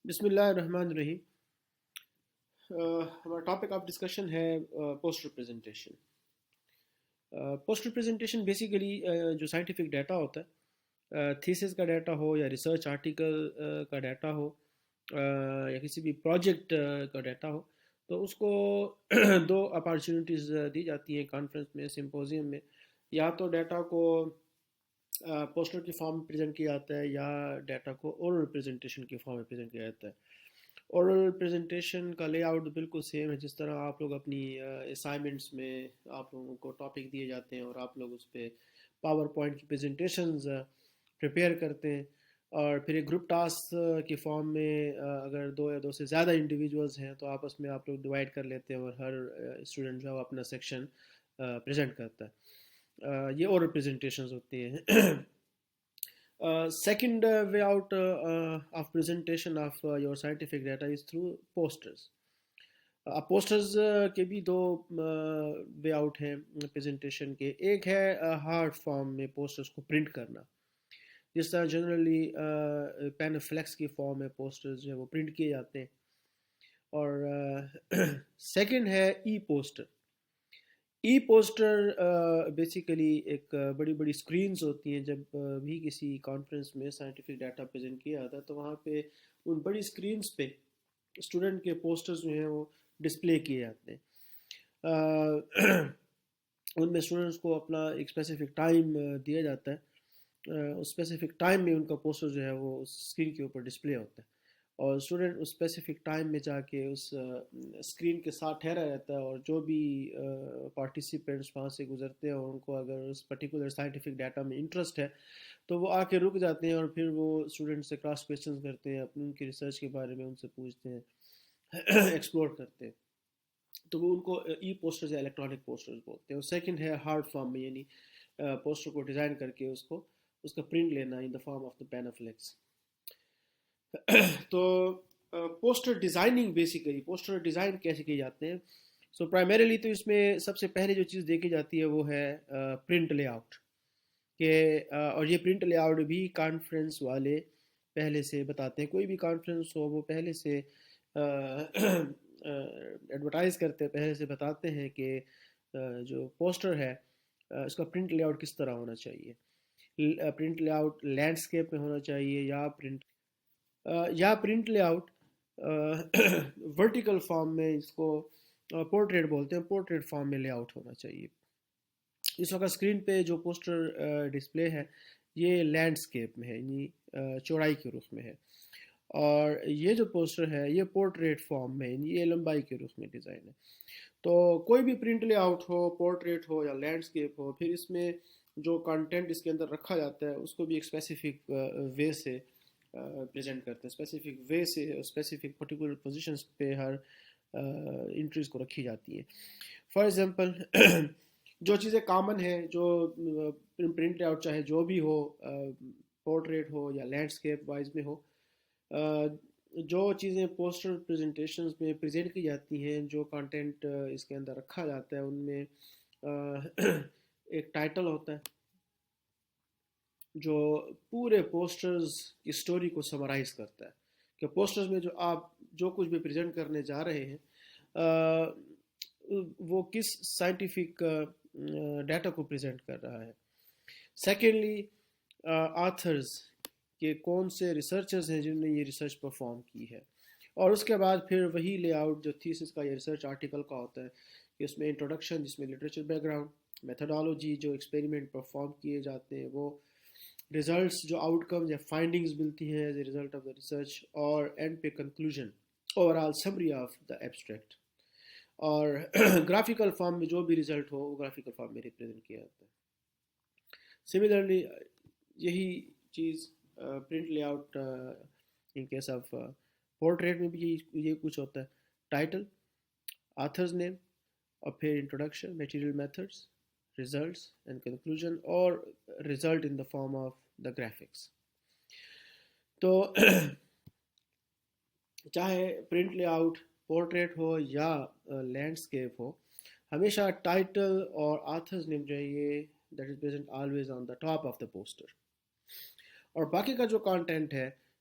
بسم اللہ الرحمن الرحیم۔ ہمارا ٹاپک آف ڈسکشن ہے poster presentation. Poster presentation basically جو سائنٹیفک ڈیٹا ہوتا ہے، تھیسس کا ڈیٹا ہو یا ریسرچ آرٹیکل کا ڈیٹا ہو یا کسی بھی پروجیکٹ کا ڈیٹا ہو، تو اس کو دو اپارچونیٹیز دی جاتی ہیں کانفرنس میں، سمپوزیم میں۔ یا تو ڈیٹا کو پوسٹر کی فارم میں پریزنٹ کیا جاتا ہے یا ڈیٹا کو اورل پریزنٹیشن کی فارم میں پریزنٹ کیا جاتا ہے۔ اورل پریزنٹیشن کا لے آؤٹ بالکل سیم ہے، جس طرح آپ لوگ اپنی اسائنمنٹس میں آپ لوگوں کو ٹاپک دیے جاتے ہیں اور آپ لوگ اس پہ پاور پوائنٹ کی پریزنٹیشنز پریپیئر کرتے ہیں، اور پھر ایک گروپ ٹاسک کی فارم میں اگر دو یا دو سے زیادہ انڈیویجولز ہیں تو آپس میں آپ لوگ ڈیوائڈ کر لیتے ہیں اور ہر اسٹوڈنٹ جو ہے وہ اپنا سیکشن پریزنٹ کرتا ہے۔ یہ اورل پریزنٹیشنز ہوتی ہیں۔ Second way out of presentation of your scientific data is through posters. Posters کے بھی دو وے آؤٹ ہیں پریزنٹیشن کے۔ ایک ہے ہارڈ فارم میں پوسٹرز کو پرنٹ کرنا، جس طرح جنرلی پین فلیکس کی فارم میں پوسٹرز جو ہے وہ پرنٹ کیے جاتے ہیں۔ اور سیکنڈ ہے ای پوسٹر۔ ای پوسٹر بیسیکلی ایک بڑی بڑی اسکرینز ہوتی ہیں۔ جب بھی کسی کانفرنس میں سائنٹیفک ڈیٹا پریزنٹ کیا جاتا ہے تو وہاں پہ ان بڑی اسکرینز پہ اسٹوڈنٹ کے پوسٹرز جو ہیں وہ ڈسپلے کیے جاتے ہیں۔ ان میں اسٹوڈنٹس کو اپنا ایک اسپیسیفک ٹائم دیا جاتا ہے، اس اسپیسیفک ٹائم میں ان کا پوسٹر جو ہے وہ اس اسکرین کے اوپر ڈسپلے ہوتا ہے، اور اسٹوڈنٹ اس اسپیسیفک ٹائم میں جا کے اس اسکرین کے ساتھ ٹھہرا رہتا ہے، اور جو بھی پارٹیسپینٹس وہاں سے گزرتے ہیں اور ان کو اگر اس پرٹیکولر سائنٹیفک ڈیٹا میں انٹرسٹ ہے تو وہ آ کے رک جاتے ہیں، اور پھر وہ اسٹوڈنٹ سے کراس کویشچنز کرتے ہیں، اپنی ان کی ریسرچ کے بارے میں ان سے پوچھتے ہیں، ایکسپلور کرتے ہیں۔ تو وہ ان کو ای پوسٹرز یا الیکٹرانک پوسٹرز بولتے ہیں۔ اور سیکنڈ ہے ہارڈ فارم میں، یعنی پوسٹر کو ڈیزائن کر کے اس کا پرنٹ لینا in the form of the panaflex. تو poster designing, basically poster design کیسے کیے جاتے ہیں؟ سو پرائمریلی تو اس میں سب سے پہلے جو چیز دیکھی جاتی ہے وہ ہے پرنٹ لے آؤٹ کہ اور یہ پرنٹ لے آؤٹ بھی کانفرنس والے پہلے سے بتاتے ہیں۔ کوئی بھی کانفرنس ہو وہ پہلے سے ایڈورٹائز کرتے ہیں، پہلے سے بتاتے ہیں کہ جو پوسٹر ہے اس کا پرنٹ لے آؤٹ کس طرح ہونا چاہیے۔ پرنٹ لے آؤٹ لینڈسکیپ میں ہونا چاہیے یا print lay out vertical form میں، اس کو پورٹریٹ بولتے ہیں، پورٹریٹ فارم میں لے آؤٹ ہونا چاہیے۔ اس وقت اسکرین پہ جو پوسٹر ڈسپلے ہے یہ لینڈسکیپ میں ہے، یعنی چوڑائی کے رخ میں ہے، اور یہ جو پوسٹر ہے یہ پورٹریٹ فارم میں، یعنی یہ لمبائی کے رخ میں ڈیزائن ہے۔ تو کوئی بھی پرنٹ لے آؤٹ ہو، پورٹریٹ ہو یا لینڈسکیپ ہو، پھر اس میں جو کنٹینٹ اس کے اندر رکھا جاتا ہے اس کو بھی ایک اسپیسیفک وے سے پریزنٹ کرتے ہیں، اسپیسیفک وے سے اسپیسیفک پرٹیکولر پوزیشنس پہ ہر انٹریز کو رکھی جاتی ہیں۔ فار ایگزامپل جو چیزیں کامن ہیں، جو پرنٹ آؤٹ چاہے جو بھی ہو، پورٹریٹ ہو یا لینڈسکیپ وائز میں ہو، جو چیزیں پوسٹر پریزنٹیشنز میں پریزنٹ کی جاتی ہیں، جو کنٹینٹ اس کے اندر رکھا جاتا ہے، ان میں ایک ٹائٹل ہوتا ہے جو پورے پوسٹرز کی سٹوری کو سمرائز کرتا ہے، کہ پوسٹرز میں جو آپ جو کچھ بھی پریزنٹ کرنے جا رہے ہیں وہ کس سائنٹیفک ڈیٹا کو پریزنٹ کر رہا ہے۔ سیکنڈلی آتھرز، کہ کون سے ریسرچرز ہیں جنہوں نے یہ ریسرچ پرفارم کی ہے، اور اس کے بعد پھر وہی لے آؤٹ جو تھیسس کا یا ریسرچ آرٹیکل کا ہوتا ہے، کہ اس میں انٹروڈکشن جس میں لٹریچر بیک گراؤنڈ، میتھڈالوجی جو ایکسپیریمنٹ پرفارم کیے جاتے ہیں وہ، ریزلٹس جو آؤٹ کمز یا فائنڈنگز ملتی ہیں as a result of the research, اور اینڈ پہ conclusion, over all summary of the abstract, اور گرافیکل فارم میں جو بھی ریزلٹ ہو وہ گرافیکل فارم میں ریپرزینٹ کیا جاتا ہے۔ سملرلی یہی چیز print lay out in case of portrait میں بھی یہ کچھ ہوتا ہے، ٹائٹل، آتھرز نیم، اور پھر introduction, material methods, results and conclusion، اور result in the form of the graphics۔ تو چاہے پرنٹ لے آؤٹ پورٹریٹ ہو یا لینڈسکیپ ہو، ہمیشہ ٹائٹل اور آتھرز نیم جو ہے یہ that is present always on the top of the poster, اور باقی کا جو کانٹینٹ ہے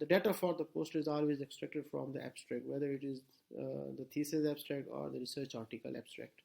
the data for the poster is always extracted from the abstract, whether it is the thesis abstract or the research article abstract.